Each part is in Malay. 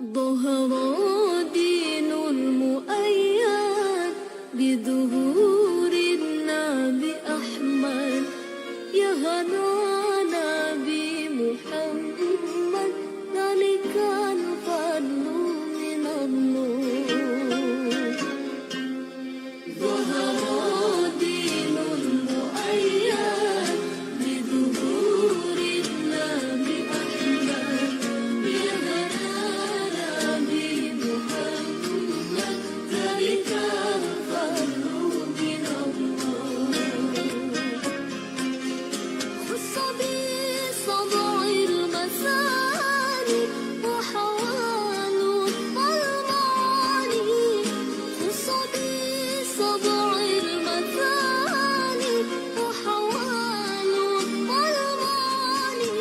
ظهر دين المؤيد بظهور النبي أحمد يا هنانا بمحمد ذلك الفضل من الله ظهر دين المؤيد بظهور النبي أحمد يا هنانا بمحمد ذلك الفضل من الله خص بصدع المثاني وحوال المعاني خص بصدع المثاني وحوال المعاني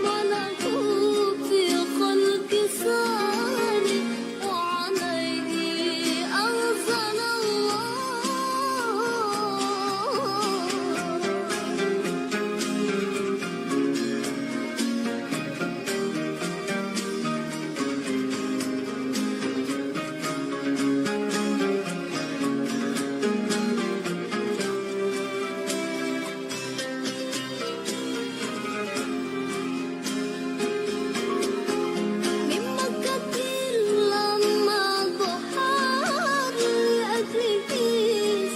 ملكوت في خلق ثاني وعليه أنزل من مكة لما ضحى لأجله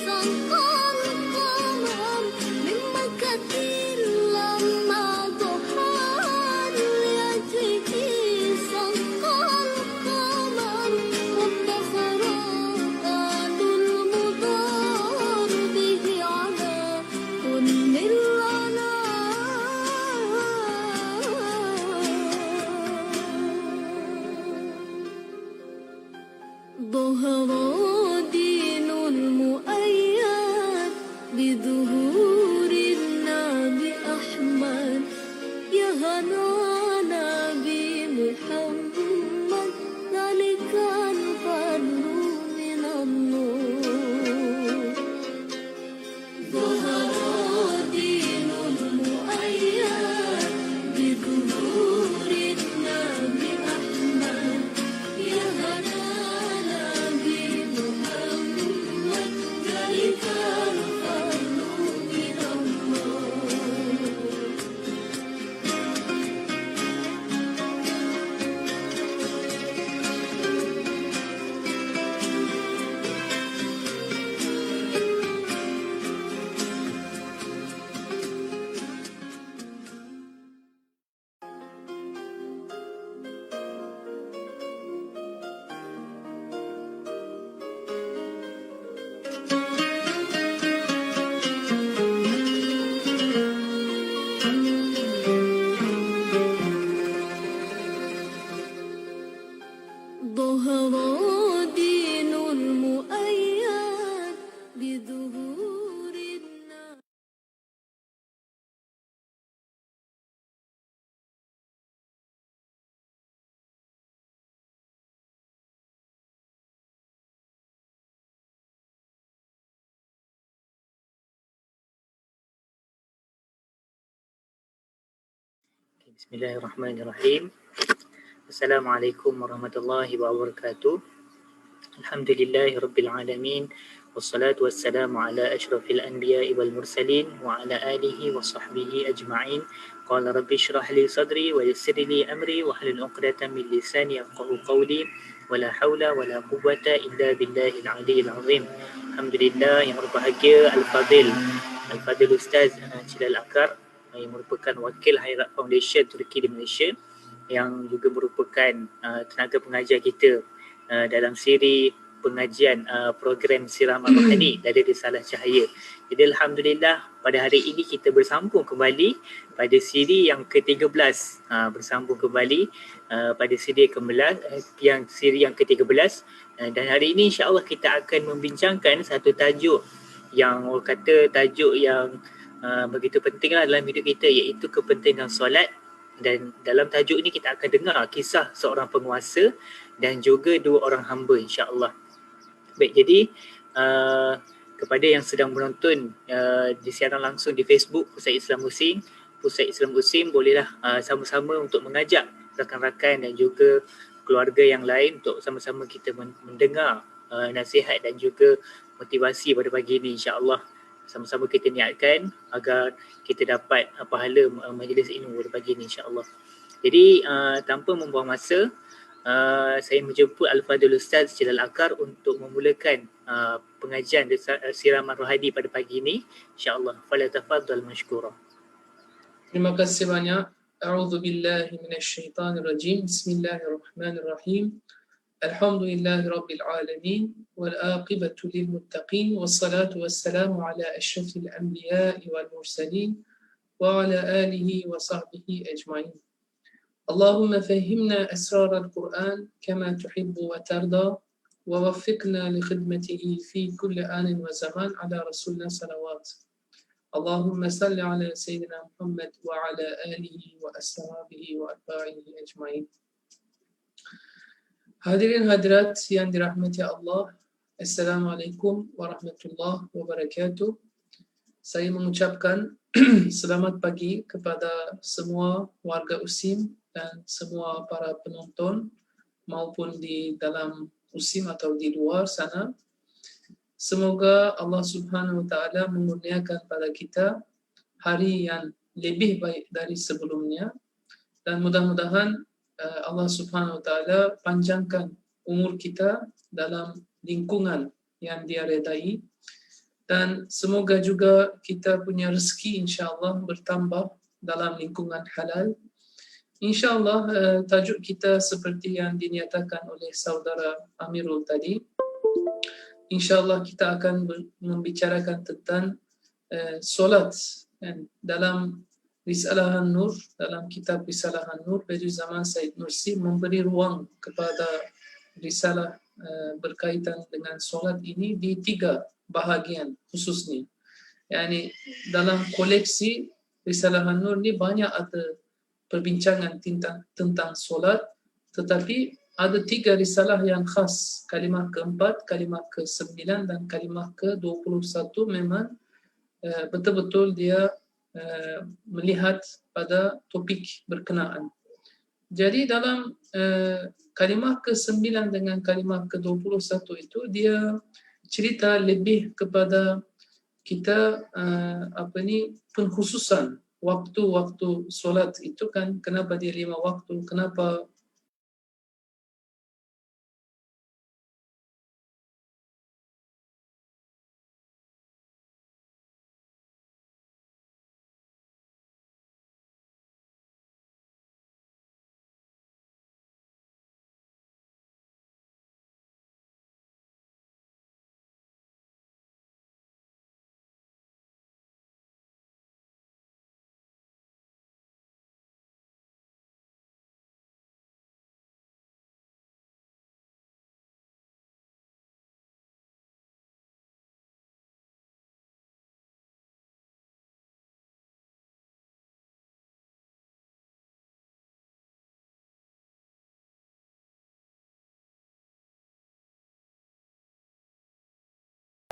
سقى القمر من مكة لما ضحى لأجله سقى القمر والبحر قال المضار به على كل ظهر دين المؤيد بظهور النبي أحمد يا هنانا بمحمد ذلك الفضل من الله ظهر دين المؤيد بظهور النبي أحمد يا هنانا بمحمد ذلك الفضل من الله ظهر دين المؤيد بظهور النبي Bismillahirrahmanirrahim. Assalamualaikum warahmatullahi wabarakatuh. Alhamdulillahirabbil alamin. Wassalatu wassalamu ala asyrafil anbiya'i wal mursalin wa ala alihi wa sahbihi ajma'in. Qala rabbi shrah li sadri wa yassir li amri wa hlul 'uqdatam min lisani yafqahu qawli wa la haula wa la quwwata illa billahil 'aliyyil 'azim. Alhamdulillah yang berbahagia Al-Fadil Ustaz Cilal Akar yang merupakan wakil Hairat Foundation Turki di Malaysia, yang juga merupakan tenaga pengajar kita dalam siri pengajian program Siraman Rohani dari Risalah Cahaya. Jadi Alhamdulillah pada hari ini kita bersambung kembali pada siri yang ke-13, pada siri yang ke-13, dan hari ini insya-Allah kita akan membincangkan satu tajuk yang orang kata tajuk yang begitu pentinglah dalam hidup kita, iaitu kepentingan solat. Dan dalam tajuk ini kita akan dengar kisah seorang penguasa dan juga dua orang hamba, insya-Allah. Baik, jadi kepada yang sedang menonton di siaran langsung di Facebook Pusat Islam Muslim, bolehlah sama-sama untuk mengajak rakan-rakan dan juga keluarga yang lain untuk sama-sama kita mendengar nasihat dan juga motivasi pada pagi ini, insya-Allah. Sama-sama kita niatkan agar kita dapat pahala majlis ilmu pada pagi ini, insya-Allah. Jadi tanpa membuang masa, saya menjemput Al-Fadhil Ustaz Jalal Akar untuk memulakan pengajian siraman rohani pada pagi ini, insya-Allah. Falyatafaddal mashkura. Terima kasih banyak. A'udzu billahi minasyaitonir rajim. Bismillahirrahmanirrahim. Alhamdulillahi rabbil alamin wal aqibatu lil muttaqin wassalatu wassalamu ala asyrafil anbiya'i wal mursalin wa ala alihi wa sahbihi ajma'in. اللهم فهمنا أسرار القرآن كما تحب وترضى ووفقنا لخدمته في كل آن وزمان على رسولنا صلوات. اللهم صل على سيدنا محمد وعلى آله وأصحابه وأتباعه أجمعين. Hadirin hadirat yang dirahmati Allah, Assalamualaikum warahmatullahi wabarakatuh. Saya mengucapkan selamat pagi kepada semua warga USIM dan semua para penonton maupun di dalam USIM atau di luar sana. Semoga Allah Subhanahu wa taala mengurniakan pada kita hari yang lebih baik dari sebelumnya, dan mudah-mudahan Allah Subhanahu wa taala panjangkan umur kita dalam lingkungan yang Dia redai, dan semoga juga kita punya rezeki insya-Allah bertambah dalam lingkungan halal. InsyaAllah tajuk kita seperti yang dinyatakan oleh saudara Amirul tadi. InsyaAllah kita akan membicarakan tentang solat dalam Risalah An-Nur, dalam kitab Risalah An-Nur. Bediüzzaman Said Nursi memberi ruang kepada risalah berkaitan dengan solat ini di 3 bahagian khususnya. Yani dalam koleksi Risalah An-Nur ni banyak ada perbincangan tentang solat, tetapi ada 3 risalah yang khas. Kalimah ke-4, kalimah ke-9 dan kalimah ke-21 memang betul-betul dia melihat pada topik berkenaan. Jadi dalam kalimah ke-9 dengan kalimah ke-21 itu dia cerita lebih kepada kita pengkhususan waktu-waktu solat itu kan, kenapa dia 5 waktu, kenapa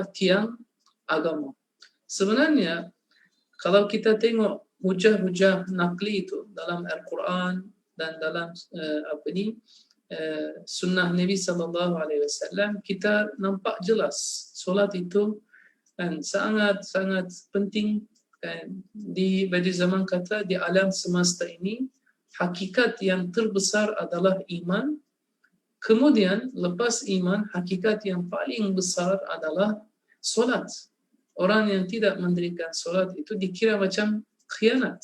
tiang agama. Sebenarnya kalau kita tengok hujah-hujah nakli itu dalam Al-Quran dan dalam sunnah Nabi SAW, kita nampak jelas solat itu kan sangat-sangat penting kan. Pada zaman kata di alam semesta ini hakikat yang terbesar adalah iman. Kemudian lepas iman, hakikat yang paling besar adalah solat. Orang yang tidak mendirikan solat itu dikira macam khianat.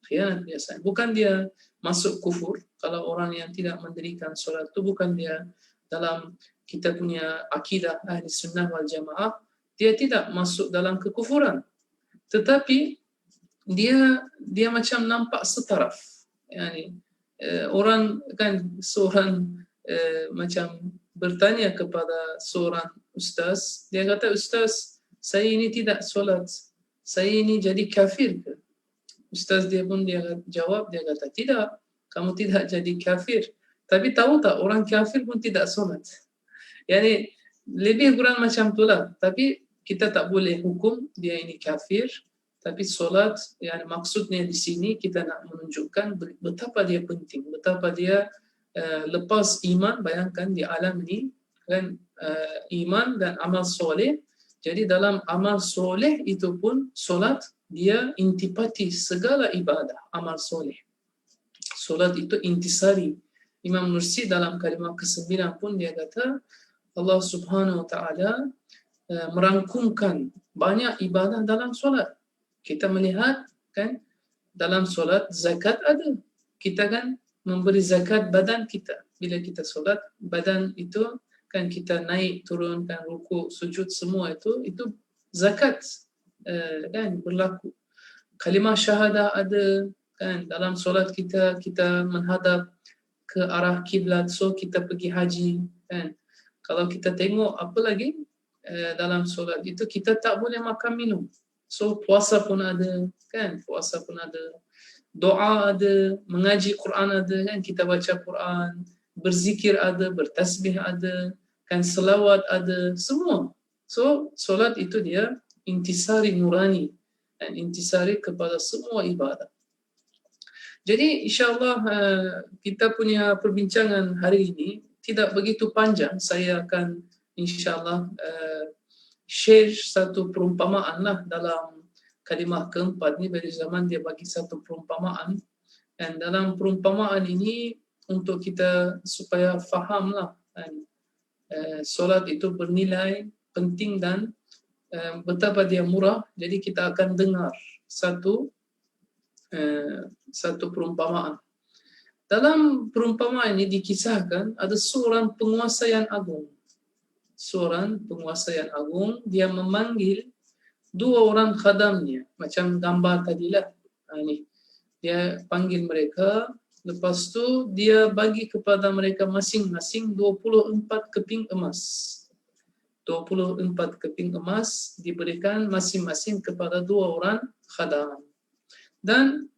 Khianat biasa. Bukan dia masuk kufur. Kalau orang yang tidak mendirikan solat itu bukan dia dalam kita punya akidah ahli sunnah wal jamaah, dia tidak masuk dalam kekufuran. Tetapi dia macam nampak setaraf. Yani orang kan seorang macam bertanya kepada seorang ustaz, dia kata, "Ustaz, saya ini tidak solat, saya ini jadi kafir ke?" Ustaz dia pun dia jawab, dia kata, "Tidak, kamu tidak jadi kafir. Tapi tahu tak, orang kafir pun tidak solat." Yani lebih kurang macam itulah. Tapi kita tak boleh hukum dia ini kafir. Tapi solat, yani maksudnya di sini kita nak menunjukkan betapa dia penting, betapa dia lepas iman, bayangkan di alam ini kan, iman dan amal soleh. Jadi dalam amal soleh itu pun solat dia intipati segala ibadah, amal soleh. Solat itu intisari. Imam Nursi dalam kalimah ke-9 pun dia kata Allah Subhanahu wa taala merangkumkan banyak ibadah dalam solat. Kita melihat kan dalam solat zakat ada. Kita kan memberi zakat badan kita. Bila kita solat, badan itu kan kita naik turun kan rukuk sujud semua itu zakat kan berlaku. Kalimah syahadah ada kan dalam solat kita menghadap ke arah kiblat, so kita pergi haji kan. Kalau kita tengok apa lagi dalam solat itu kita tak boleh makan minum. So puasa pun ada kan, puasa pun ada. Doa ada, mengaji Quran ada kan, kita baca Quran, berzikir ada, bertasbih ada, kan selawat ada, semua. So solat itu dia intisari nurani, dan intisari kepada semua ibadah. Jadi insyaAllah kita punya perbincangan hari ini tidak begitu panjang. Saya akan insyaAllah share satu perumpamaan lah dalam kalimah keempat ni. Dari zaman dia bagi satu perumpamaan, dan dalam perumpamaan ini untuk kita supaya faham lah solat itu bernilai penting dan betapa dia murah. Jadi kita akan dengar satu perumpamaan. Dalam perumpamaan ini dikisahkan ada seorang penguasa yang agung. Seorang penguasa yang agung, dia memanggil dua orang khadamnya, macam gambar tadilah. Ini dia panggil mereka, lepas tu dia bagi kepada mereka masing-masing 24 keping emas. 24 keping emas diberikan masing-masing kepada dua orang khadam. Dan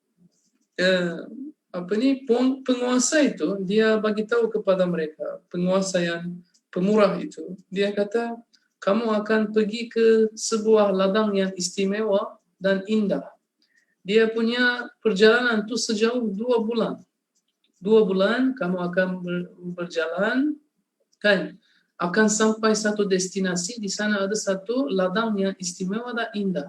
penguasa itu dia bagi tahu kepada mereka, penguasa yang pemurah itu, dia kata kamu akan pergi ke sebuah ladang yang istimewa dan indah. Dia punya perjalanan tu sejauh 2 bulan. 2 bulan kamu akan berjalan kan, akan sampai satu destinasi, di sana ada satu ladang yang istimewa dan indah.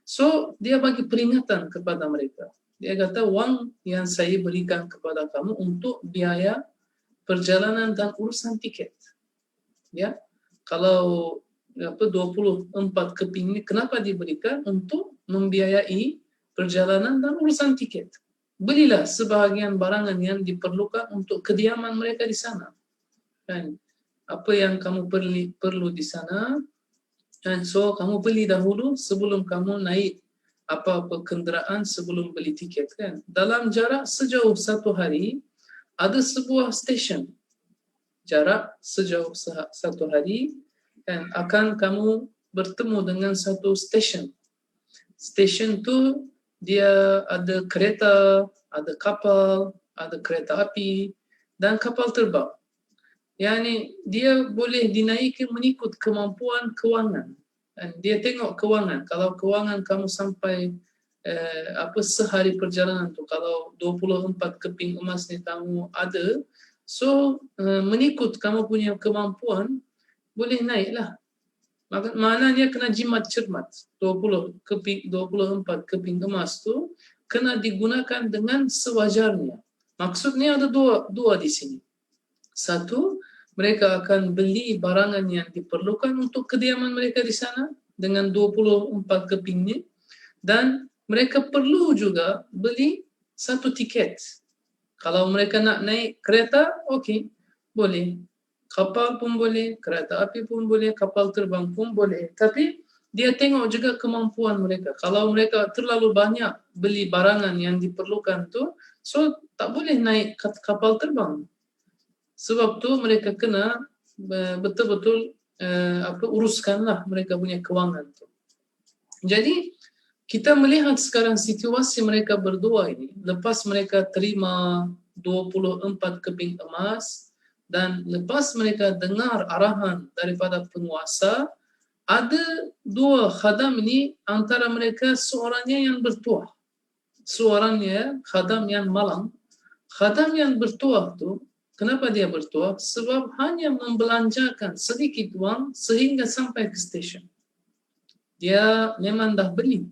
So dia bagi peringatan kepada mereka. Dia kata wang yang saya berikan kepada kamu untuk biaya perjalanan dan urusan tiket. Ya. Kalau 24 keping ini kenapa diberikan? Untuk membiayai perjalanan dan urusan tiket. Belilah sebahagian barangan yang diperlukan untuk kediaman mereka di sana. Kan? Apa yang kamu perlu di sana, dan so kamu beli dahulu sebelum kamu naik apa-apa kenderaan, sebelum beli tiket kan. Dalam jarak sejauh 1 hari ada sebuah stesen. Jarak sejauh 1 hari kan akan kamu bertemu dengan satu stesen. Stesen tu dia ada kereta, ada kapal, ada kereta api dan kapal terbang. Yani dia boleh dinaiki mengikut kemampuan kewangan. Dan dia tengok kewangan. Kalau kewangan kamu sampai sehari perjalanan tu, kalau 24 keping emas ni kamu ada, so mengikut kamu punya kemampuan boleh naiklah. Maknanya kena jimat cermat. 24 keping emas tu kena digunakan dengan sewajarnya. Maksudnya ada dua di sini. Satu, mereka akan beli barangan yang diperlukan untuk kediaman mereka di sana dengan 24 keping ni, dan mereka perlu juga beli satu tiket. Kalau mereka nak naik kereta, okey, boleh. Kapal pun boleh, kereta api pun boleh, kapal terbang pun boleh. Tapi dia tengok juga kemampuan mereka. Kalau mereka terlalu banyak beli barangan yang diperlukan tu, so tak boleh naik kapal terbang. Sebab tu mereka kena betul-betul uruskanlah mereka punya kewangan tu. Jadi kita melihat sekarang situasi mereka berdua ini, lepas mereka terima 24 keping emas dan lepas mereka dengar arahan daripada penguasa, ada dua khadam ini, antara mereka seorangnya yang bertuah, seorangnya khadam yang malang. Khadam yang bertuah tu Kenapa dia bertuah? Sebab hanya membelanjakan sedikit wang sehingga sampai ke stesen. Dia memang dah beli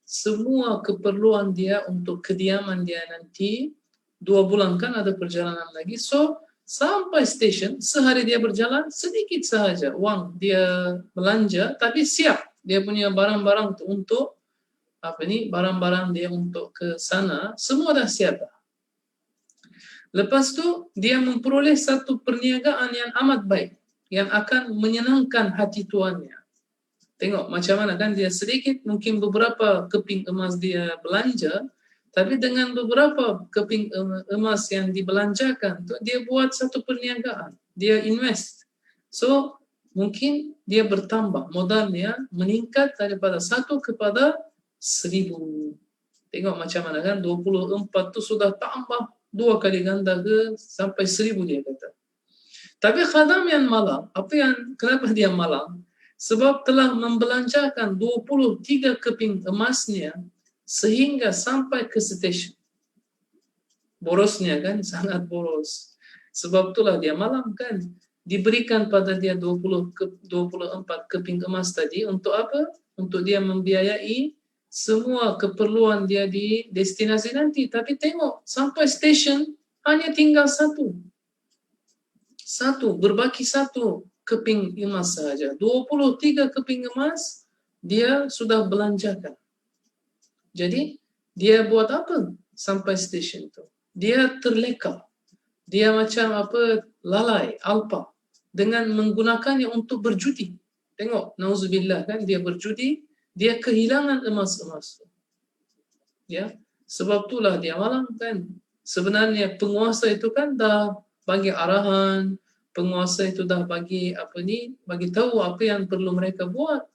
semua keperluan dia untuk kediaman dia nanti. 2 bulan kan ada perjalanan lagi. So, sampai stesen, sehari dia berjalan, sedikit sahaja wang dia belanja, tapi siap. Dia punya barang-barang untuk barang-barang dia untuk ke sana, semua dah siap. Lepas tu, dia memperoleh satu perniagaan yang amat baik, yang akan menyenangkan hati tuannya. Tengok macam mana kan, dia sedikit, mungkin beberapa keping emas dia belanja, tapi dengan beberapa keping emas yang dibelanjakan, dia buat satu perniagaan, dia invest. So, mungkin dia bertambah, modalnya meningkat daripada 1 kepada 1000. Tengok macam mana kan, 24 tu sudah tambah 2 kali ganda ke sampai 1000 dia kata. Tapi khadam yang malang, kenapa dia malang? Sebab telah membelanjakan 23 keping emasnya sehingga sampai ke stesen. Borosnya kan, sangat boros. Sebab itulah dia malang kan. Diberikan pada dia 24 keping emas tadi untuk apa? Untuk dia membiayai semua keperluan dia di destinasi nanti. Tapi tengok, sampai stesen hanya tinggal satu, berbaki 1 keping emas saja. 23 keping emas dia sudah belanjakan. Jadi dia buat apa sampai stesen itu? Dia terleka. Dia macam lalai, alpa dengan menggunakannya untuk berjudi. Tengok, nauzubillah kan, dia berjudi, dia kehilangan emas-emas. Ya, sebab itulah dia malang kan. Sebenarnya penguasa itu kan dah bagi arahan, penguasa itu dah bagi bagi tahu apa yang perlu mereka buat.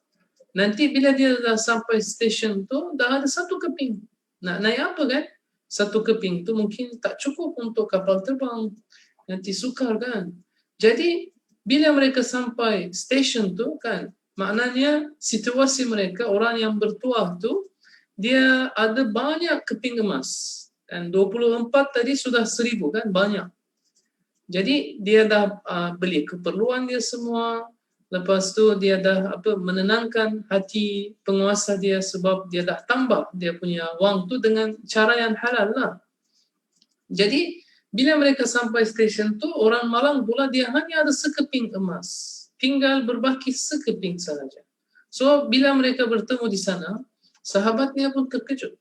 Nanti bila dia dah sampai stesen tu, dah ada 1 keping. Nak naik apa kan? 1 keping tu mungkin tak cukup untuk kapal terbang. Nanti sukar kan? Jadi, bila mereka sampai stesen tu kan, maknanya situasi mereka, orang yang bertuah tu, dia ada banyak keping emas. Dan 24 tadi sudah 1000 kan, banyak. Jadi dia dah beli keperluan dia semua. Lepas tu dia dah menenangkan hati penguasa dia sebab dia dah tambah dia punya wang tu dengan cara yang halal lah. Jadi bila mereka sampai stesen tu, orang malang pula dia hanya ada sekeping emas. Tinggal berbaki sekeping sahaja. So bila mereka bertemu di sana, sahabatnya pun terkejut.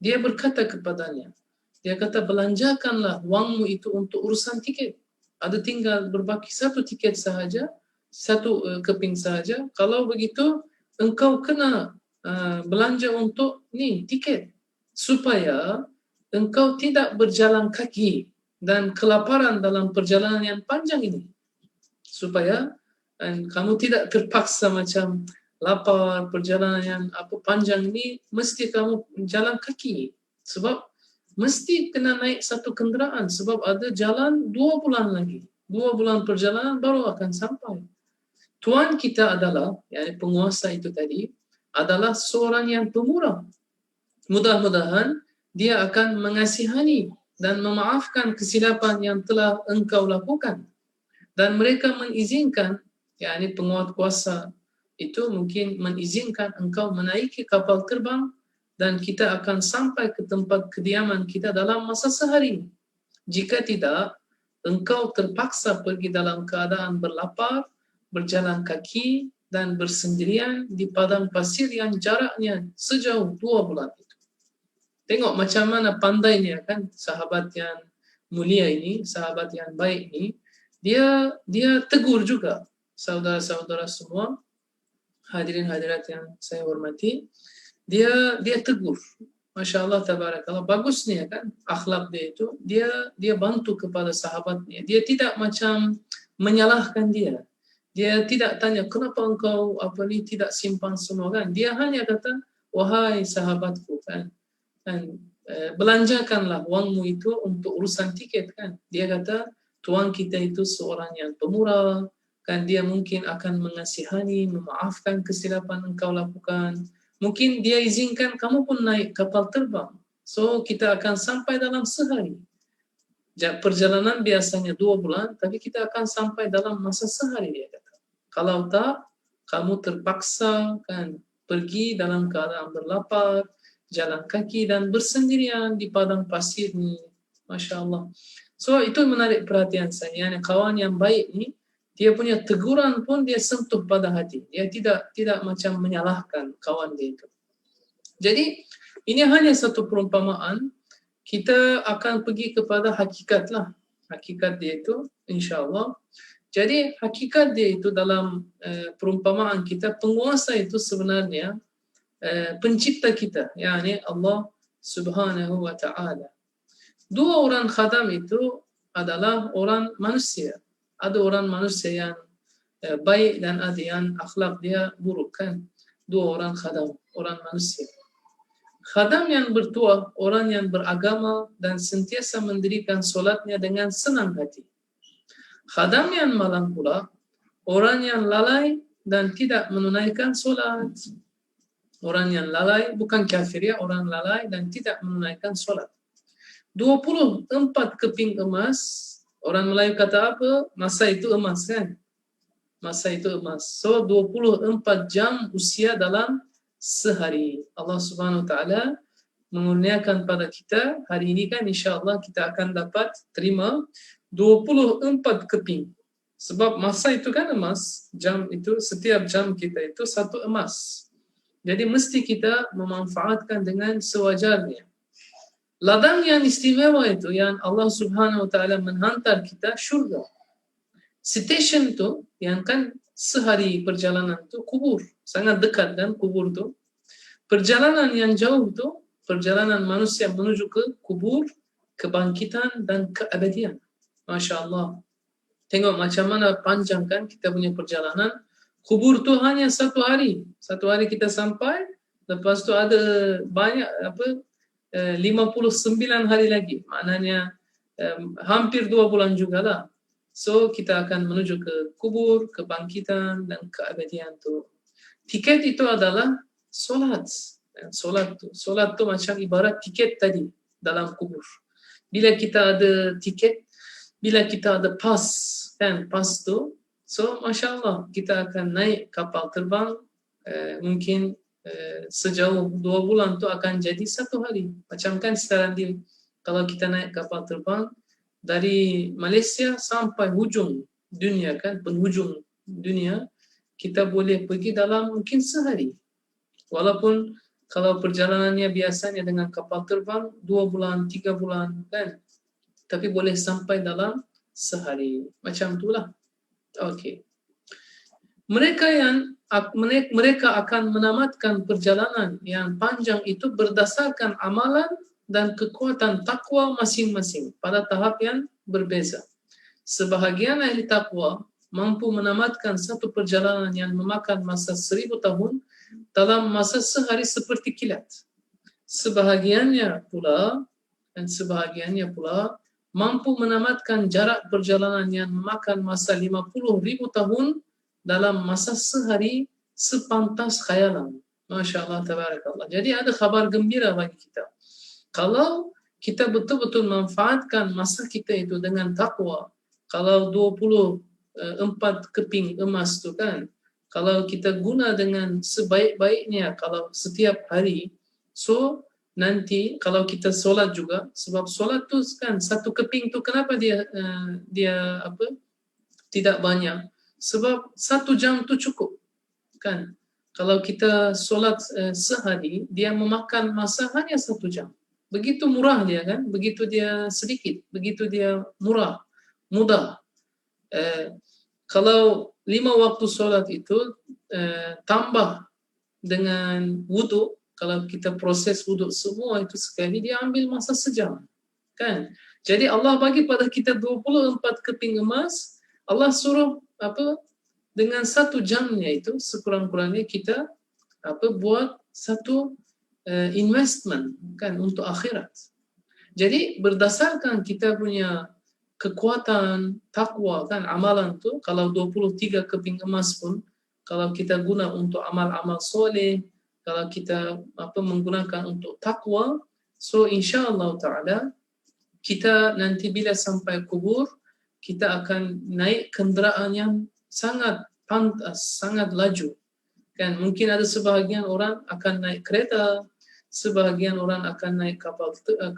Dia berkata kepadanya, dia kata, belanjakanlah wangmu itu untuk urusan tiket. Ada tinggal berbaki 1 tiket sahaja, 1 keping sahaja. Kalau begitu, engkau kena belanja untuk tiket. Supaya engkau tidak berjalan kaki dan kelaparan dalam perjalanan yang panjang ini. Supaya kamu tidak terpaksa macam lapar, perjalanan yang panjang ini, mesti kamu jalan kaki. Sebab mesti kena naik 1 kenderaan sebab ada jalan 2 bulan lagi. 2 bulan perjalanan baru akan sampai. Tuan kita adalah, penguasa itu tadi, adalah seorang yang pemurah. Mudah-mudahan dia akan mengasihani dan memaafkan kesilapan yang telah engkau lakukan. Dan mereka mengizinkan, penguat kuasa itu mungkin mengizinkan engkau menaiki kapal terbang dan kita akan sampai ke tempat kediaman kita dalam masa sehari. Jika tidak, engkau terpaksa pergi dalam keadaan berlapar, berjalan kaki, dan bersendirian di padang pasir yang jaraknya sejauh 2 bulan itu. Tengok macam mana pandainya kan sahabat yang mulia ini, sahabat yang baik ini. Dia tegur juga saudara-saudara semua, hadirin hadirat yang saya hormati. Dia tegur, Masya Allah, tabarakallah, bagusnya kan akhlak dia itu. Dia bantu kepada sahabatnya. Dia tidak macam menyalahkan dia. Dia tidak tanya kenapa engkau tidak simpan semua kan. Dia hanya kata, wahai sahabatku kan, belanjakanlah wangmu itu untuk urusan tiket kan. Dia kata tuan kita itu seorang yang pemurah kan, dia mungkin akan mengasihani, memaafkan kesilapan engkau lakukan. Mungkin dia izinkan kamu pun naik kapal terbang. So kita akan sampai dalam sehari. Perjalanan biasanya 2 bulan, tapi kita akan sampai dalam masa sehari, dia kata. Kalau tak, kamu terpaksa kan pergi dalam keadaan berlapar, jalan kaki dan bersendirian di padang pasir ni. Masya Allah. So itu menarik perhatian saya. Yani kawan yang baik ni, dia punya teguran pun dia sentuh pada hati. Dia tidak macam menyalahkan kawan dia itu. Jadi ini hanya satu perumpamaan. Kita akan pergi kepada hakikat lah. Hakikat dia itu, insyaAllah. Jadi hakikat dia itu dalam perumpamaan kita, penguasa itu sebenarnya pencipta kita, yakni Allah Subhanahu wa ta'ala. 2 orang khadam itu adalah orang manusia. Ada orang manusia yang baik dan ada yang akhlak dia buruk kan. 2 orang khadam, orang manusia. Khadam yang bertuah, orang yang beragama dan sentiasa mendirikan solatnya dengan senang hati. Khadam yang malang pula, orang yang lalai dan tidak menunaikan solat. Orang yang lalai, bukan kafir ya, orang lalai dan tidak menunaikan solat. 24 keping emas, orang Melayu kata apa? Masa itu emas kan? Masa itu emas. So 24 jam usia dalam sehari. Allah Subhanahu wa ta'ala mengurniakan pada kita hari ini kan, insya-Allah kita akan dapat terima 24 keping. Sebab masa itu kan emas, jam itu, setiap jam kita itu 1 emas. Jadi mesti kita memanfaatkan dengan sewajarnya. Ladang yang istimewa itu yang Allah Subhanahu wa ta'ala menghantar kita syurga. Station tu yang kan sehari perjalanan tu kubur. Sangat dekat kan kubur tu. Perjalanan yang jauh tu, perjalanan manusia menuju ke kubur, kebangkitan dan keabadian. Masya Allah. Tengok macam mana panjang kan kita punya perjalanan. Kubur tu hanya 1 hari. 1 hari kita sampai, lepas tu ada banyak 59 hari lagi. Maknanya hampir 2 bulan jugalah. So kita akan menuju ke kubur, kebangkitan dan keabadian tu. Tiket itu adalah solat. Solat tu macam ibarat tiket tadi dalam kubur. Bila kita ada tiket, bila kita ada pas, kan, pas tu, so Masya Allah kita akan naik kapal terbang, mungkin sejauh 2 bulan tu akan jadi 1 hari. Macam kan sekarang kalau kita naik kapal terbang dari Malaysia sampai hujung dunia kan, penghujung dunia, kita boleh pergi dalam mungkin sehari. Walaupun kalau perjalanannya biasanya dengan kapal terbang 2 bulan, 3 bulan kan, tapi boleh sampai dalam sehari. Macam itulah. Okey. Mereka akan menamatkan perjalanan yang panjang itu berdasarkan amalan dan kekuatan takwa masing-masing pada tahap yang berbeza. Sebahagian ahli takwa mampu menamatkan satu perjalanan yang memakan masa 1000 tahun dalam masa sehari seperti kilat. Sebahagiannya pula mampu menamatkan jarak perjalanan yang memakan masa 50,000 tahun dalam masa sehari sepantas khayalan. Masya Allah, tabarakallah. Jadi ada khabar gembira bagi kita. Kalau kita betul-betul manfaatkan masa kita itu dengan takwa, kalau 24 keping emas tu kan, kalau kita guna dengan sebaik-baiknya, kalau setiap hari, so nanti kalau kita solat juga, sebab solat tu kan 1 keping tu kenapa dia tidak banyak? Sebab 1 jam tu cukup kan. Kalau kita solat sehari, dia memakan masa hanya 1 jam. Begitu murah dia kan, begitu dia sedikit, begitu dia murah, mudah. Kalau 5 waktu solat itu tambah dengan wuduk, kalau kita proses wuduk semua itu sekali, dia ambil masa sejam kan. Jadi Allah bagi pada kita 24 keping emas, Allah suruh dengan 1 jamnya itu sekurang-kurangnya kita buat satu investment kan untuk akhirat. Jadi berdasarkan kita punya kekuatan takwa kan, amalan tu, kalau 23 keping emas pun kalau kita guna untuk amal-amal soleh, kalau kita menggunakan untuk takwa, so insyaallah taala kita nanti bila sampai kubur, kita akan naik kenderaan yang sangat pantas, sangat laju. Kan mungkin ada sebahagian orang akan naik kereta, sebahagian orang akan naik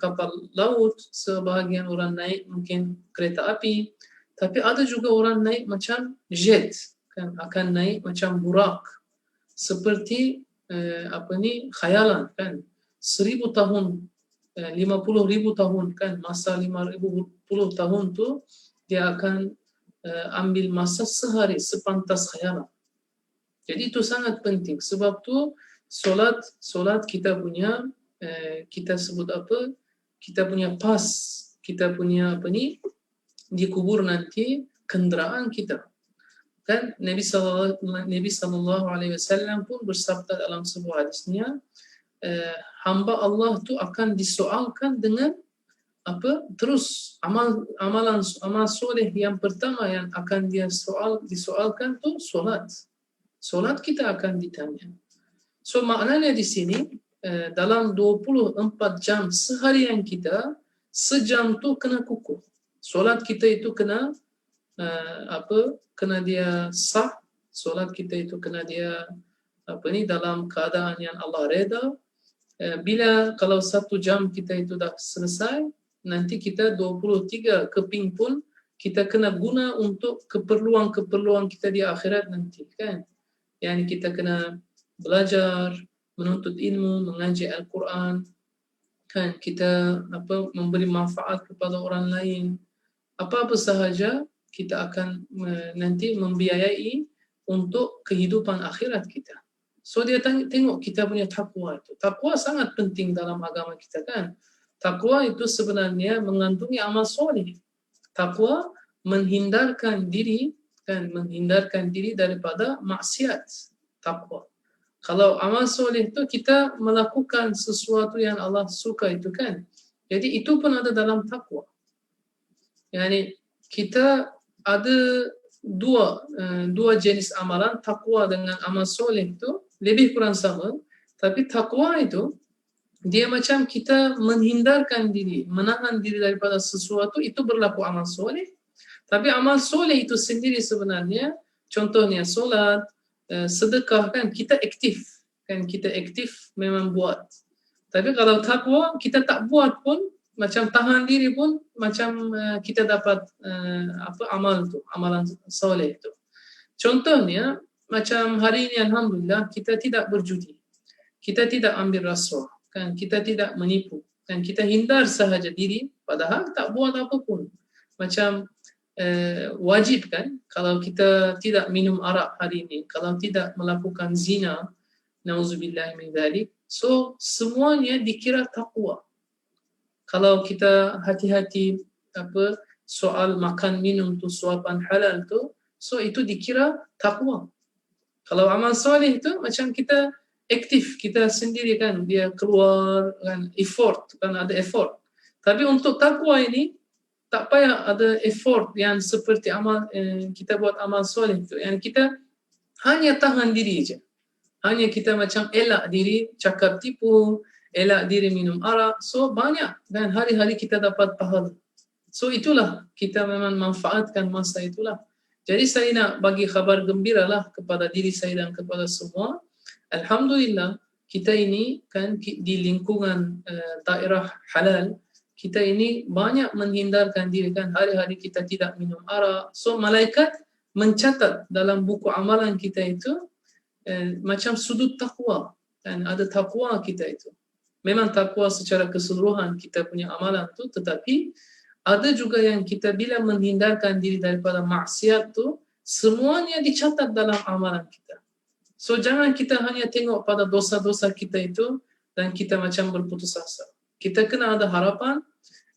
kapal laut, sebahagian orang naik mungkin kereta api, tapi ada juga orang naik macam jet, kan akan naik macam burak, seperti khayalan, kan 1000 tahun, 50,000 tahun, kan masa 50 tahun tu dia akan ambil masa sehari sepantas khayalan. Jadi itu sangat penting. Sebab tu solat kita punya kita sebut apa? Kita punya pas, kita punya di kubur nanti kenderaan kita. Kan Nabi sallallahu alaihi wasallam pun bersabda dalam sebuah hadisnya, hamba Allah tu akan disoalkan dengan apa? Terus amal soleh yang pertama yang akan disoalkan tu solat. Solat kita akan ditanya. So maknanya di sini dalam 24 jam seharian kita, sejam tu kena kukuh. Solat kita itu kena kena dia sah. Solat kita itu kena dia dalam keadaan yang Allah reda. Bila kalau 1 jam kita itu dah selesai, nanti kita 23 keping pun kita kena guna untuk keperluan kita di akhirat nanti, kan? Yang kita kena belajar, menuntut ilmu, mengaji Al-Quran, kan kita memberi manfaat kepada orang lain, apa-apa sahaja kita akan nanti membiayai untuk kehidupan akhirat kita. So dia tengok kita punya takwa itu. Takwa sangat penting dalam agama kita, kan? Takwa itu sebenarnya mengandungi amal soleh. Takwa menghindarkan diri daripada maksiat. Takwa. Kalau amal soleh itu kita melakukan sesuatu yang Allah suka itu, kan. Jadi itu pun ada dalam takwa. Yani kita ada dua jenis amalan, takwa dengan amal soleh itu lebih kurang sama. Tapi takwa itu dia macam kita menghindarkan diri, menahan diri daripada sesuatu, itu berlaku amal soleh. Tapi amal soleh itu sendiri sebenarnya, contohnya solat, sedekah, kan kita aktif, memang buat. Tapi kalau takwa kita tak buat pun, macam tahan diri pun, macam kita dapat amalan soleh itu. Contohnya macam hari ini alhamdulillah kita tidak berjudi, kita tidak ambil rasuah, kan kita tidak menipu, kan kita hindar sahaja diri, padahal tak buat apapun. Macam wajib, kan, kalau kita tidak minum arak hari ini, kalau tidak melakukan zina, nauzubillah min dzalik, so semuanya dikira takwa. Kalau kita hati-hati soal makan minum tu, suapan halal tu, so itu dikira takwa. Kalau amal soleh itu macam kita aktif, kita sendiri, kan dia keluar, kan effort, kan ada effort. Tapi untuk takwa ini tak payah ada effort yang seperti kita buat amal soleh itu. Yang kita hanya tahan diri je. Hanya kita macam elak diri cakap tipu, elak diri minum arak. So banyak, dan hari-hari kita dapat pahala. So itulah kita memang manfaatkan masa itulah. Jadi saya nak bagi khabar gembira lah kepada diri saya dan kepada semua. Alhamdulillah kita ini, kan di lingkungan daerah halal, kita ini banyak menghindarkan diri, kan hari-hari kita tidak minum arak. So malaikat mencatat dalam buku amalan kita itu macam sudut takwa, kan ada takwa kita itu. Memang takwa secara keseluruhan kita punya amalan tu, tetapi ada juga yang kita bila menghindarkan diri daripada maksiat tu, semuanya dicatat dalam amalan kita. So jangan kita hanya tengok pada dosa-dosa kita itu dan kita macam berputus asa. Kita kena ada harapan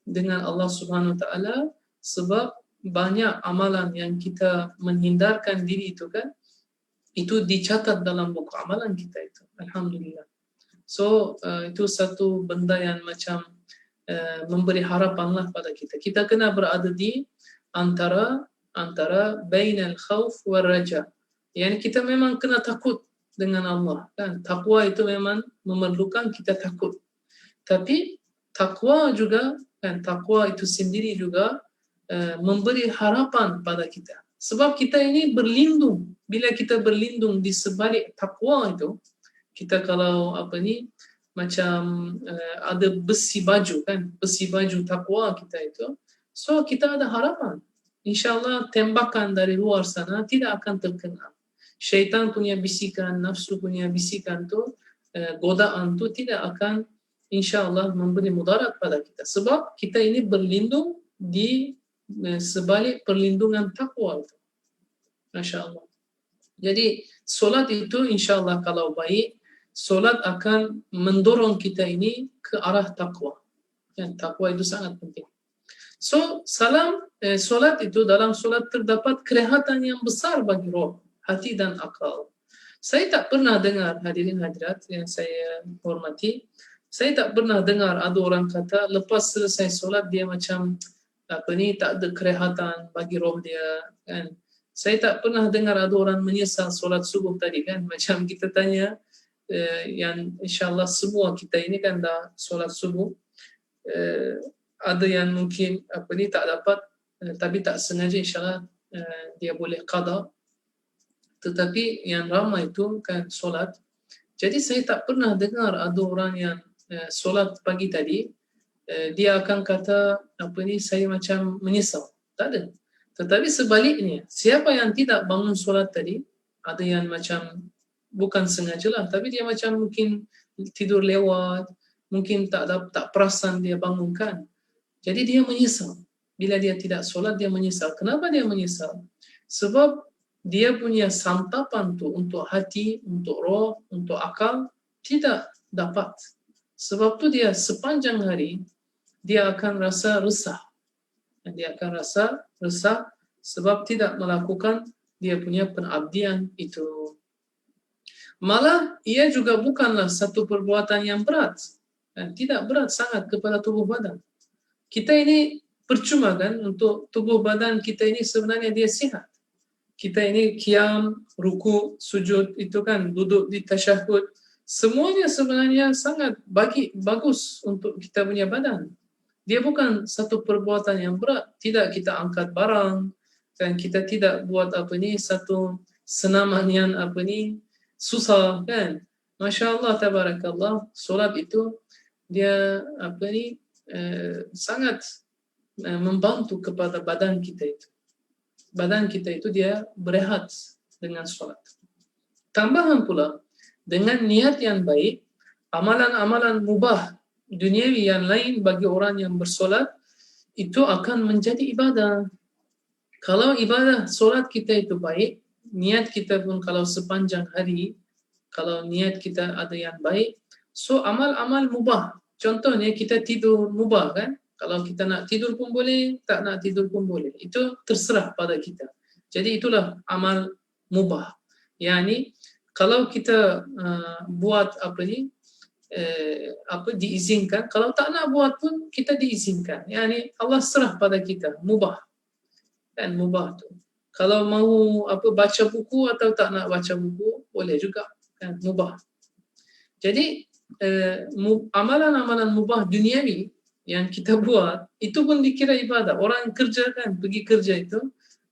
dengan Allah Subhanahu Wa Taala, sebab banyak amalan yang kita menghindarkan diri itu, kan itu dicatat dalam buku amalan kita itu. Alhamdulillah. So itu satu benda yang macam memberi harapan lah pada kita. Kita kena berada di antara bainal khauf wal raja. Yani kita memang kena takut dengan Allah, kan takwa itu memang memerlukan kita takut. Tapi takwa juga kan takwa itu sendiri juga memberi harapan pada kita. Sebab kita ini berlindung. Bila kita berlindung di sebalik takwa itu, kita kalau macam ada besi baju kan, besi baju takwa kita itu, so kita ada harapan. InsyaAllah tembakan dari luar sana tidak akan terkena. Syaitan punya bisikan, nafsu punya bisikan tu, godaan tu tidak akan insyaAllah memberi mudarat pada kita. Sebab kita ini berlindung di sebalik perlindungan takwa itu. Masya Allah. Jadi solat itu insyaAllah kalau baik, solat akan mendorong kita ini ke arah takwa. Dan takwa itu sangat penting. So solat itu, dalam solat terdapat kelihatan yang besar bagi roh, hati dan akal. Saya tak pernah dengar, hadirin hadirat yang saya hormati, saya tak pernah dengar ada orang kata lepas selesai solat dia macam tak ada kelihatan bagi roh dia kan. Saya tak pernah dengar ada orang menyesal solat subuh tadi kan. Macam kita tanya yang insyaAllah semua kita ini kan dah solat subuh, ada yang mungkin tak dapat tapi tak sengaja insyaAllah dia boleh qada, tetapi yang ramai itu kan solat. Jadi saya tak pernah dengar ada orang yang solat pagi tadi dia akan kata saya macam menyesal. Tak ada. Tetapi sebaliknya, siapa yang tidak bangun solat tadi, ada yang macam bukan sengaja lah, tapi dia macam mungkin tidur lewat, mungkin tak perasan dia bangunkan. Jadi dia menyesal. Bila dia tidak solat, dia menyesal. Kenapa dia menyesal? Sebab dia punya santapan tu untuk hati, untuk roh, untuk akal tidak dapat. Sebab tu dia sepanjang hari dia akan rasa resah. Dia akan rasa resah sebab tidak melakukan dia punya pengabdian itu. Malah ia juga bukanlah satu perbuatan yang berat. Tidak berat sangat kepada tubuh badan. Kita ini percuma kan untuk tubuh badan kita ini sebenarnya dia sihat. Kita ini qiyam, ruku, sujud itu kan, duduk di tasyahud, semuanya sebenarnya sangat bagus untuk kita punya badan. Dia bukan satu perbuatan yang berat. Tidak kita angkat barang, dan kita tidak buat satu senaman yang susah kan. Masya Allah, tabarakallah, solat itu dia sangat membantu kepada badan kita itu. Badan kita itu dia berehat dengan solat. Tambahan pula, dengan niat yang baik, amalan-amalan mubah duniawi yang lain bagi orang yang bersolat itu akan menjadi ibadah. Kalau ibadah solat kita itu baik, niat kita pun kalau sepanjang hari, kalau niat kita ada yang baik, so amal-amal mubah. Contohnya kita tidur mubah kan? Kalau kita nak tidur pun boleh, tak nak tidur pun boleh. Itu terserah pada kita. Jadi itulah amal mubah. Yani kalau kita buat diizinkan, kalau tak nak buat pun kita diizinkan. Yani Allah serah pada kita, mubah. Kan mubah tu. Kalau mau baca buku atau tak nak baca buku, boleh juga kan mubah. Jadi amalan-amalan mubah duniawi yang kita buat itu pun dikira ibadah. Orang kerja kan, pergi kerja itu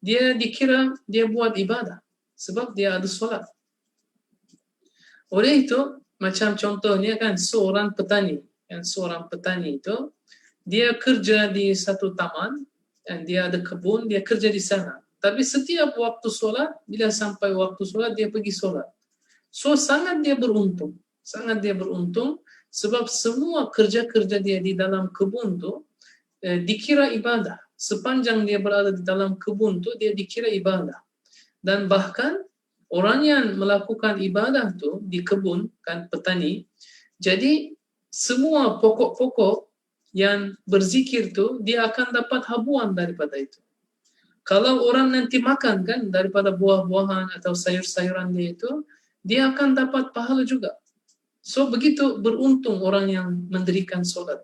dia dikira dia buat ibadah sebab dia ada solat. Oleh itu macam contohnya kan seorang petani itu dia kerja di satu taman dan dia ada kebun, dia kerja di sana. Tapi setiap waktu solat, bila sampai waktu solat dia pergi solat. So sangat dia beruntung sebab semua kerja-kerja dia di dalam kebun tu dikira ibadah. Sepanjang dia berada di dalam kebun tu dia dikira ibadah. Dan bahkan orang yang melakukan ibadah tu di kebun kan petani, jadi semua pokok-pokok yang berzikir tu dia akan dapat habuan daripada itu. Kalau orang nanti makan kan daripada buah-buahan atau sayur-sayuran dia itu, dia akan dapat pahala juga. So begitu beruntung orang yang mendirikan solat.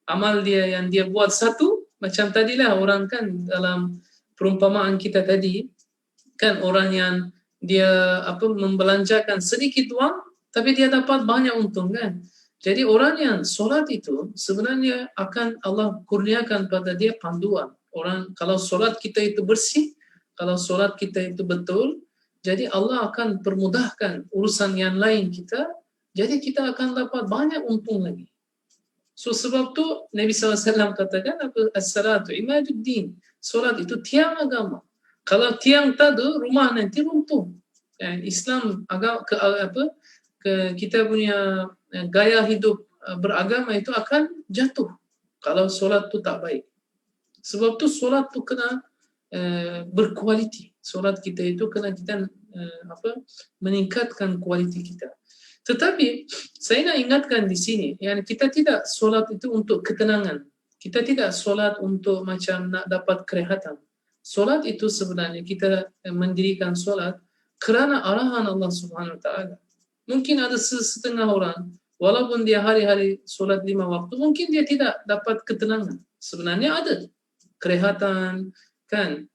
Amal dia yang dia buat satu, macam tadilah orang kan dalam perumpamaan kita tadi, kan orang yang dia membelanjakan sedikit wang, tapi dia dapat banyak untung kan. Jadi orang yang solat itu sebenarnya akan Allah kurniakan pada dia panduan. Orang kalau solat kita itu bersih, kalau solat kita itu betul, jadi Allah akan permudahkan urusan yang lain kita, jadi kita akan dapat banyak untung lagi. So sebab tu Nabi SAW katakan apa? As-salatu imaduddin. Solat itu tiang agama. Kalau tiang tadu, rumah nanti runtuh. Islam agak ke kita punya gaya hidup beragama itu akan jatuh kalau solat tu tak baik. Sebab tu solat tu kena berkualiti. Solat kita itu kena kita meningkatkan kualiti kita. Tetapi saya nak ingatkan di sini, yang kita tidak solat itu untuk ketenangan. Kita tidak solat untuk macam nak dapat kerehatan. Solat itu sebenarnya kita mendirikan solat kerana arahan Allah Subhanahu Wa Taala. Mungkin ada setengah orang, walaupun dia hari-hari solat 5 waktu, mungkin dia tidak dapat ketenangan. Sebenarnya ada kerehatan, kan?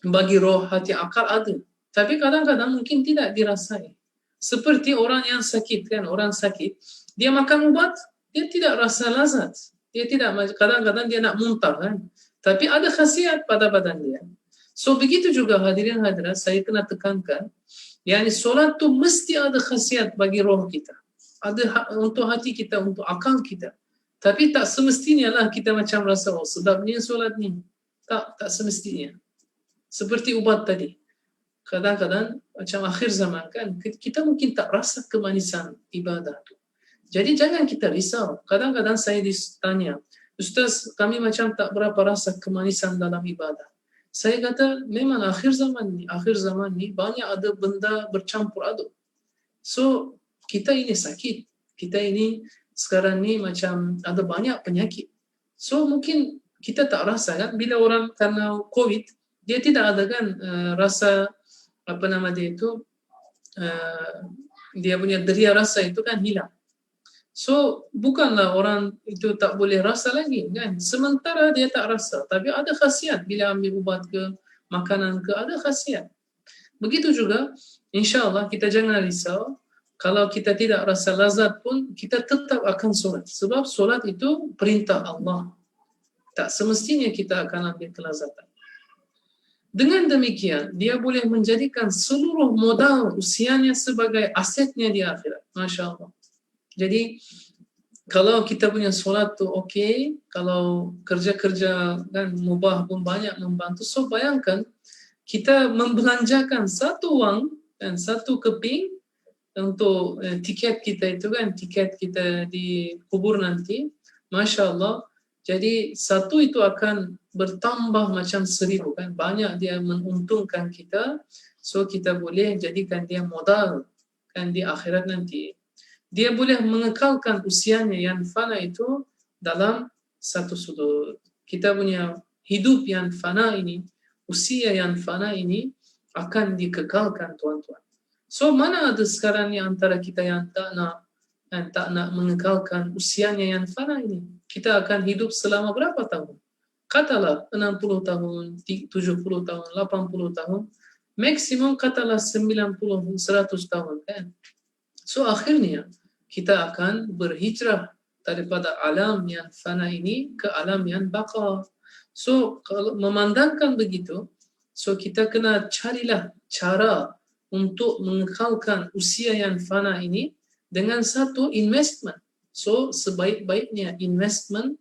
Bagi roh, hati, akal ada. Tapi kadang-kadang mungkin tidak dirasai. Seperti orang yang sakit, kan? Orang sakit, dia makan ubat, dia tidak rasa lazat. Dia tidak, kadang-kadang dia nak muntah, kan? Tapi ada khasiat pada badan dia. So begitu juga hadirin hadirat, saya kena tekankan, yani solat tu mesti ada khasiat bagi roh kita. Ada untuk hati kita, untuk akal kita. Tapi tak semestinya lah kita macam rasa, oh sedapnya solat ni. Tak semestinya. Seperti ubat tadi. Kadang-kadang macam akhir zaman kan, kita mungkin tak rasa kemanisan ibadah tu. Jadi jangan kita risau. Kadang-kadang saya ditanya, Ustaz, kami macam tak berapa rasa kemanisan dalam ibadah. Saya kata memang akhir zaman ni banyak ada benda bercampur aduk. So kita ini sakit, kita ini sekarang ni macam ada banyak penyakit. So mungkin kita tak rasa kan, bila orang kena COVID, dia tidak ada kan rasa apa nama dia itu, dia punya deria rasa itu kan hilang. So bukanlah orang itu tak boleh rasa lagi kan, sementara dia tak rasa, tapi ada khasiat bila ambil ubat ke makanan ke, ada khasiat. Begitu juga insya-Allah kita jangan risau, kalau kita tidak rasa lazat pun kita tetap akan solat, sebab solat itu perintah Allah, tak semestinya kita akan ambil kelazatan. Dengan demikian dia boleh menjadikan seluruh modal usianya sebagai asetnya di akhirat. Masya Allah. Jadi kalau kita punya solat tu okey, kalau kerja-kerja kan mubah pun banyak membantu. So bayangkan kita membelanjakan satu wang dan satu keping untuk tiket kita itu kan, tiket kita di kubur nanti. Masya Allah. Jadi satu itu akan bertambah macam 1000 kan, banyak dia menguntungkan kita. So kita boleh jadikan dia modal kan di akhirat nanti. Dia boleh mengekalkan usianya yang fana itu dalam satu sudut. Kita punya hidup yang fana ini, usia yang fana ini akan dikekalkan tuan-tuan. So mana ada sekarang ni antara kita yang tak nak mengekalkan usianya yang fana ini? Kita akan hidup selama berapa tahun? Katalah 60 tahun, 70 tahun, 80 tahun, maksimum katalah 90, 100 tahun kan. So akhirnya kita akan berhijrah daripada alam yang fana ini ke alam yang baqa. So kalau memandangkan begitu, so kita kena carilah cara untuk mengekalkan usia yang fana ini dengan satu investment. So sebaik-baiknya investment,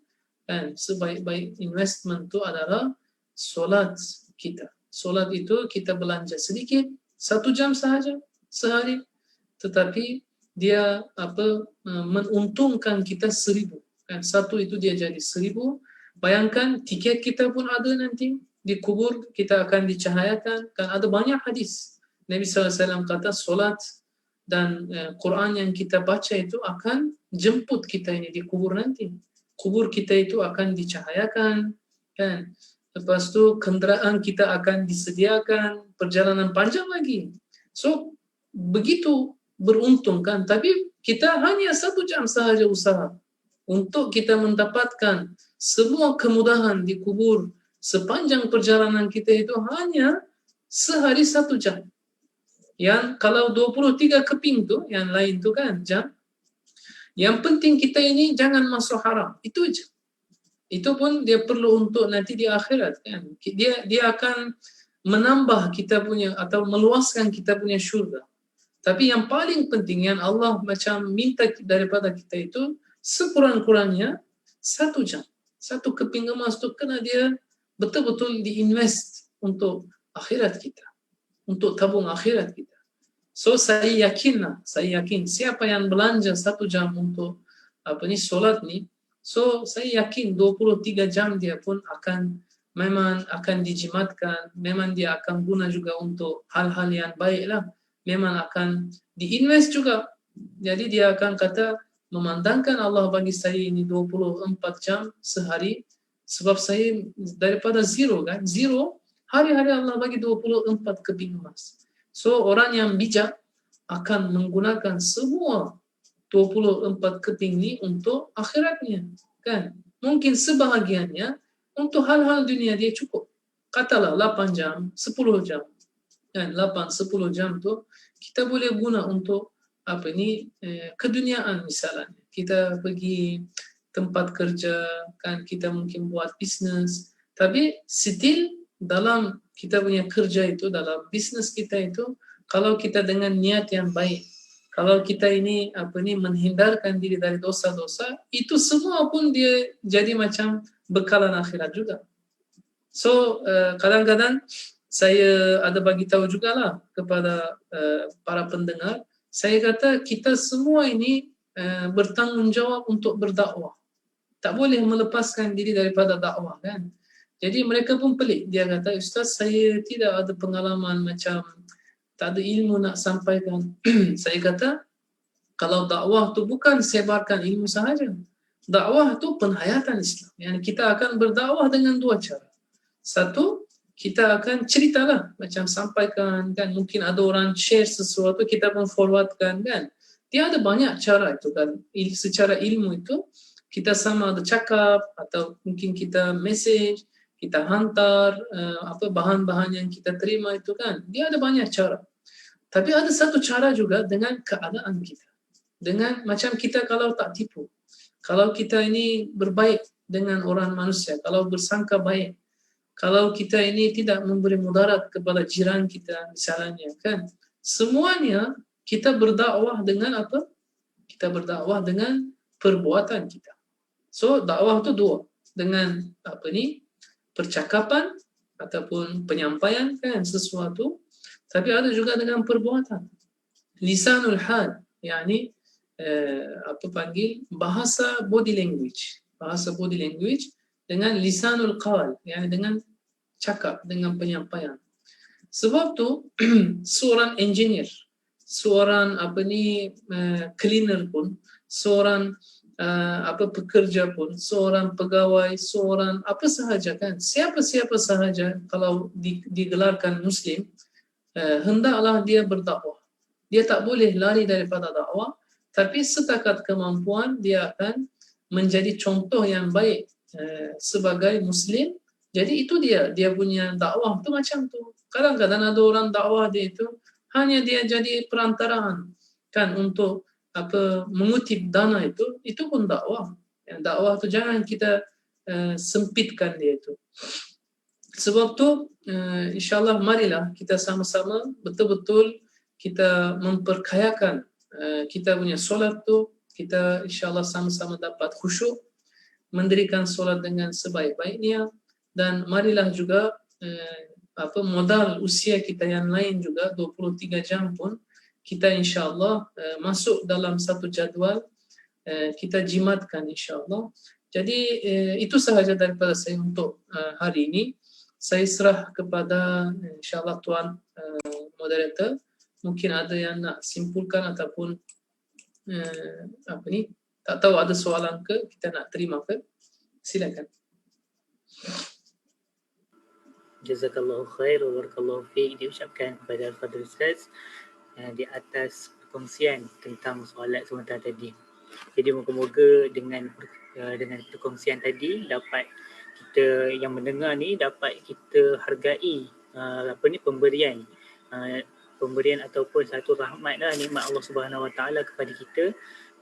kan, sebaik-baik investment itu adalah solat kita. Solat itu kita belanja sedikit, 1 jam sahaja sehari, tetapi dia menuntungkan kita 1000. Kan, satu itu dia jadi 1000. Bayangkan tiket kita pun ada nanti di kubur, kita akan dicahayakan. Kan ada banyak hadis. Nabi SAW kata solat dan Quran yang kita baca itu akan jemput kita ini di kubur nanti. Kubur kita itu akan dicahayakan, kan. Lepas tu kenderaan kita akan disediakan, perjalanan panjang lagi. So begitu beruntung kan, tapi kita hanya 1 jam sahaja usaha untuk kita mendapatkan semua kemudahan di kubur. Sepanjang perjalanan kita itu hanya sehari 1 jam. Yang kalau 23 keping tu, yang lain tu kan jam, Yang penting kita ini jangan masuk haram. Itu aja. Itu pun dia perlu untuk nanti di akhirat kan. Dia akan menambah kita punya atau meluaskan kita punya syurga. Tapi yang paling penting yang Allah macam minta daripada kita itu sekurang-kurangnya 1 jam. 1 keping emas tu kena dia betul-betul diinvest untuk akhirat kita. Untuk tabung akhirat kita. So saya yakin siapa yang belanja 1 jam untuk solat ni, so saya yakin 23 jam dia pun memang akan dijimatkan, memang dia akan guna juga untuk hal-hal yang baik lah, memang akan diinvest juga. Jadi dia akan kata memandangkan Allah bagi saya ini 24 jam sehari, sebab saya daripada zero hari-hari Allah bagi 24 keping emas. So orang yang bijak akan menggunakan semua 24 keping ini untuk akhiratnya, kan? Mungkin sebahagiannya untuk hal-hal dunia dia cukup. Katalah 8 jam, 10 jam. Kan 8-10 jam tu kita boleh guna untuk keduniaan misalnya. Kita pergi tempat kerja, kan kita mungkin buat bisnes, tapi still dalam kita punya kerja itu, dalam bisnes kita itu, kalau kita dengan niat yang baik, kalau kita ini menghindarkan diri dari dosa-dosa, itu semua pun dia jadi macam bekalan akhirat juga. So kadang-kadang saya ada bagi tahu jugalah kepada para pendengar, saya kata kita semua ini bertanggungjawab untuk berdakwah. Tak boleh melepaskan diri daripada dakwah, kan? Jadi mereka pun pelik. Dia kata, Ustaz, saya tidak ada pengalaman macam tak ada ilmu nak sampaikan. Saya kata, kalau dakwah tu bukan sebarkan ilmu sahaja. Dakwah tu penghayatan Islam. Yang kita akan berdakwah dengan 2 cara. Satu, kita akan ceritalah, macam sampaikan, kan? Mungkin ada orang share sesuatu, kita pun forwardkan, kan? Dia ada banyak cara itu, kan? Secara ilmu itu, kita sama ada cakap, atau mungkin kita message, kita hantar bahan-bahan yang kita terima itu, kan. Dia ada banyak cara. Tapi ada satu cara juga dengan keadaan kita. Dengan macam kita kalau tak tipu. Kalau kita ini berbaik dengan orang manusia, kalau bersangka baik, kalau kita ini tidak memberi mudarat kepada jiran kita misalnya, kan. Semuanya kita berdakwah dengan apa? Kita berdakwah dengan perbuatan kita. So dakwah itu 2, dengan percakapan ataupun penyampaian, kan, sesuatu, tapi ada juga dengan perbuatan. Lisanul hal, yakni bahasa body language. Bahasa body language dengan lisanul qawl, yakni dengan cakap, dengan penyampaian. Sebab tu seorang engineer, seorang cleaner pun, seorang pekerja pun, seorang pegawai, seorang apa sahaja, kan, siapa-siapa sahaja kalau digelarkan Muslim, hendaklah dia berdakwah. Dia tak boleh lari daripada dakwah, tapi setakat kemampuan dia akan menjadi contoh yang baik sebagai Muslim. Jadi itu dia punya dakwah tu macam tu. Kadang-kadang ada orang dakwah dia itu hanya dia jadi perantaraan, kan, untuk mengutip dana itu pun dakwah. Ya, dakwah tu jangan kita sempitkan dia itu. Sebab tu insyaAllah marilah kita sama-sama betul-betul kita memperkayakan kita punya solat tu. Kita insyaAllah sama-sama dapat khusyuk, mendirikan solat dengan sebaik-baiknya, dan marilah juga modal usia kita yang lain juga 23 jam pun kita insyaAllah masuk dalam satu jadual, kita jimatkan insyaAllah. Jadi itu sahaja daripada saya untuk hari ini. Saya serah kepada insyaAllah Tuan moderator. Mungkin ada yang nak simpulkan ataupun tak tahu ada soalan ke, kita nak terima ke? Silakan. Jazakallahu khair wa barakallahu fiik diucapkan kepada Al-Fadhil Ustaz di atas perkongsian tentang solat sebentar tadi. Jadi moga-moga dengan perkongsian tadi dapat kita yang mendengar ni dapat kita hargai pemberian ataupun satu rahmat lah, nikmat Allah Subhanahu Wa Taala kepada kita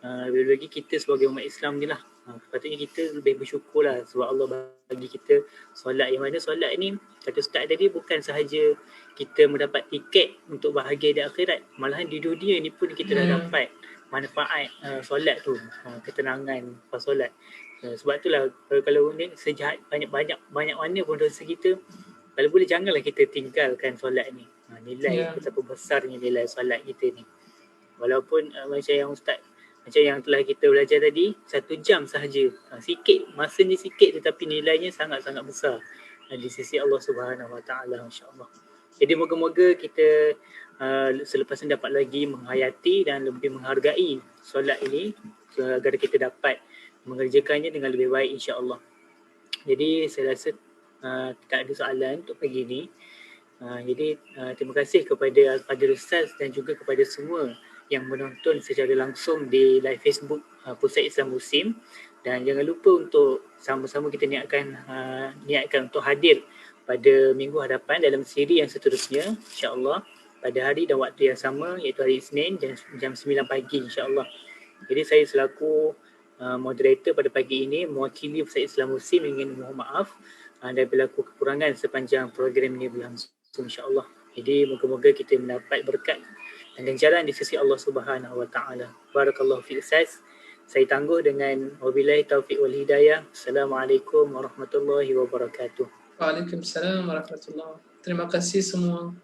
Lebih-lagi kita sebagai umat Islam ni lah, sepatutnya kita lebih bersyukur lah sebab Allah bagi kita solat, yang mana solat ni kata Ustaz tadi bukan sahaja kita mendapat tiket untuk bahagia di akhirat, malahan di dunia ni pun kita dah dapat manfaat solat tu, ketenangan pas solat. Sebab itulah kalau ni sejahat banyak mana pun dosa kita, kalau boleh janganlah kita tinggalkan solat ni. Nilai betapa besarnya nilai solat kita ni. Walaupun macam yang Ustaz, macam yang telah kita belajar tadi, 1 jam sahaja. Sikit, masanya sikit tetapi nilainya sangat-sangat besar di sisi Allah Subhanahu Wa Taala, insya-Allah. Jadi moga-moga kita selepas ini dapat lagi menghayati dan lebih menghargai solat ini agar kita dapat mengerjakannya dengan lebih baik, insya-Allah. Jadi saya rasa tak ada soalan untuk pagi ini. Jadi terima kasih kepada Al-Fadhil Ustaz dan juga kepada semua yang menonton secara langsung di live Facebook Pusat Islam Musim, dan jangan lupa untuk sama-sama kita niatkan untuk hadir pada minggu hadapan dalam siri yang seterusnya, insya-Allah, pada hari dan waktu yang sama, iaitu hari Isnin jam 9 pagi, insya-Allah. Jadi saya selaku moderator pada pagi ini mewakili Pusat Islam Musim ingin mohon maaf dan berlaku kekurangan sepanjang program ini berlangsung, insya-Allah. Jadi moga-moga kita mendapat berkat dan ganjaran di sisi Allah Subhanahu Wa Taala. Barakallahu fi Ustaz. Saya tangguh dengan wabillahi taufiq wal hidayah. Assalamualaikum warahmatullahi wabarakatuh. Waalaikumsalam warahmatullahi. Terima kasih semua.